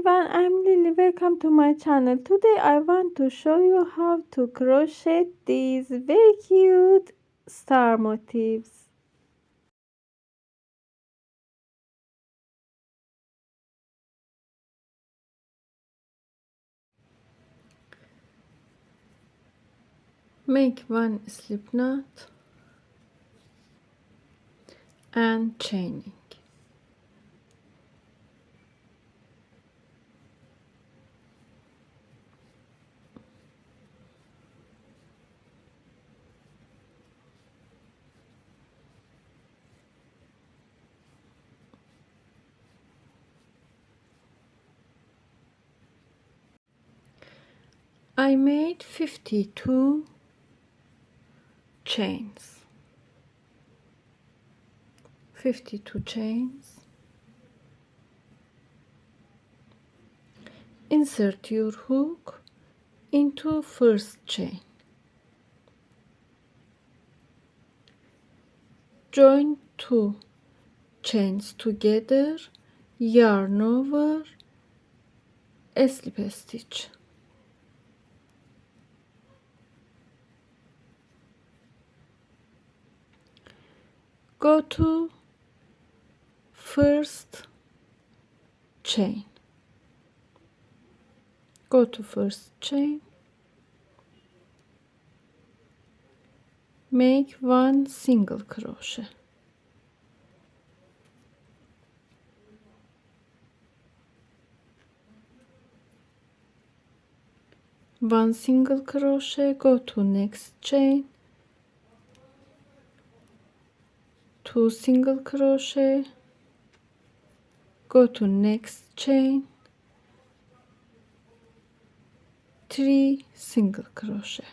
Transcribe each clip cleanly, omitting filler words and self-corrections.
everyone, I'm Lily. Welcome to my channel. Today I want to show you how to crochet these very cute star motifs. Make one slip knot and chaining. I made 52 chains. 52 chains. Insert your hook into first chain. Join two chains together, yarn over, a slip stitch. Go to first chain. Go to first chain. Make one single crochet. One single crochet, go to next chain, two single crochet, go to next chain, three single crochet.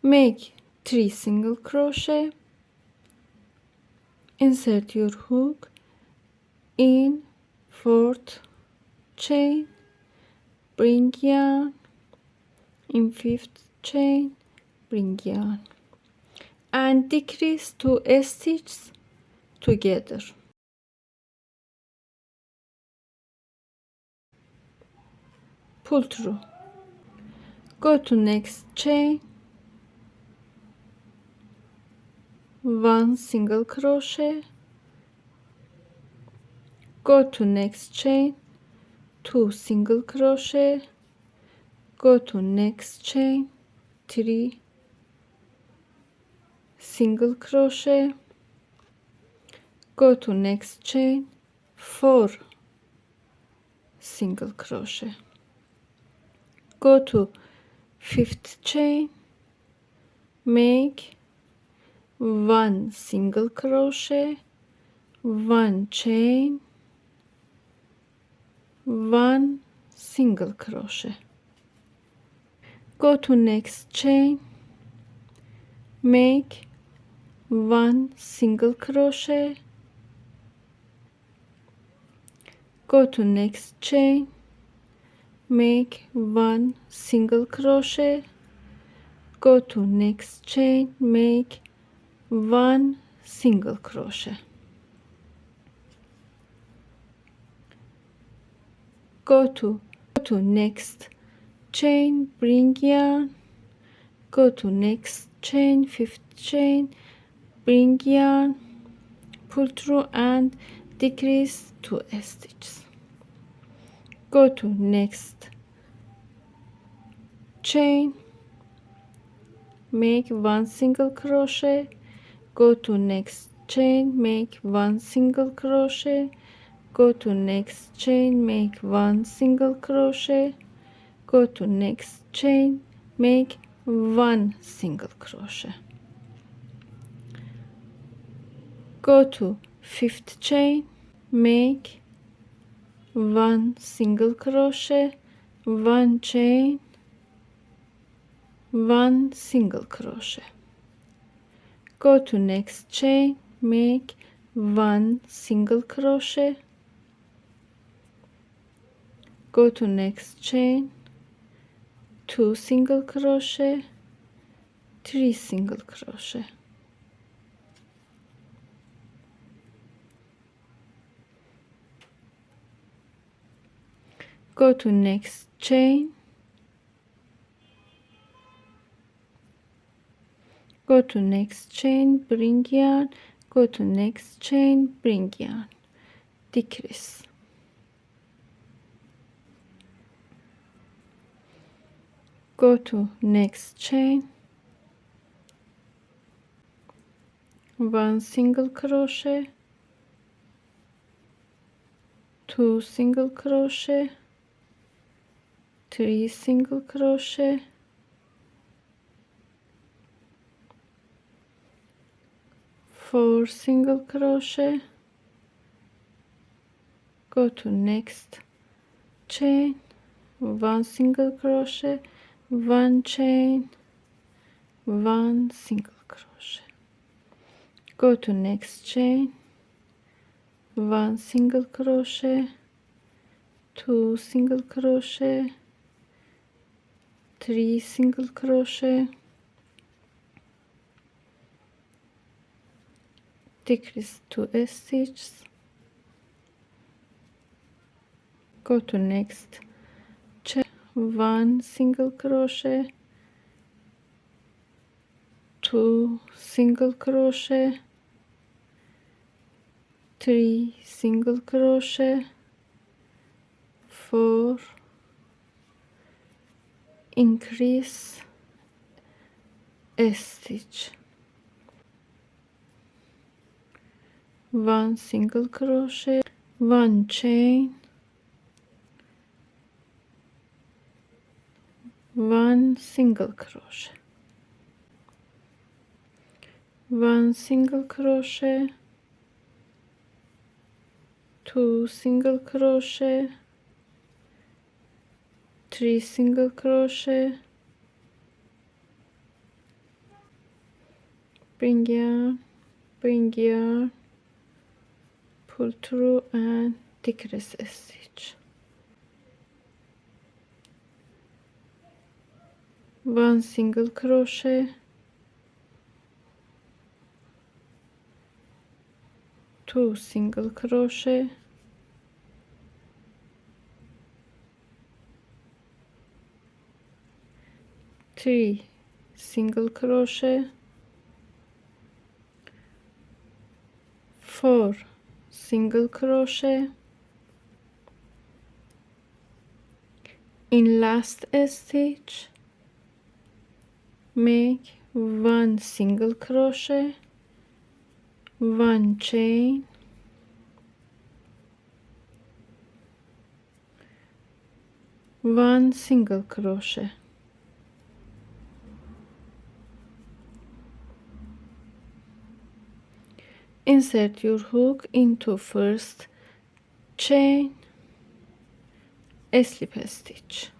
Make three single crochet, insert your hook in fourth chain, bring yarn, in fifth chain, bring yarn, and decrease two stitches together. Pull through. Go to next chain, one single crochet, go to next chain, two single crochet, go to next chain, three single crochet, go to next chain, four single crochet, go to fifth chain, make one single crochet, one chain, one single crochet, go to next chain, make one single crochet, go to next chain, make one single crochet, go to next chain, make one single crochet, go to next chain, bring yarn, go to next chain, fifth chain, bring yarn, pull through and decrease two stitches. Go to next chain, make one single crochet, go to next chain, make one single crochet, go to next chain, make one single crochet, go to next chain, make one single crochet, go to fifth chain, make one single crochet, one chain, one single crochet, go to next chain, make one single crochet, go to next chain, two single crochet, three single crochet, go to next chain, go to next chain, bring yarn, go to next chain, bring yarn, decrease, go to next chain, one single crochet, two single crochet, three single crochet, four single crochet, go to next chain, one single crochet, one chain, one single crochet, go to next chain, one single crochet, two single crochet, three single crochet, decrease 2 stitches, go to next chain, one single crochet, two single crochet, three single crochet, four, increase a stitch, one single crochet, one chain, one single crochet, one single crochet, two single crochet, three single crochet, bring yarn, pull through and decrease a stitch, one single crochet, two single crochet, three single crochet, four single crochet, in last stitch make one single crochet, one chain, one single crochet, insert your hook into first chain, a slip stitch,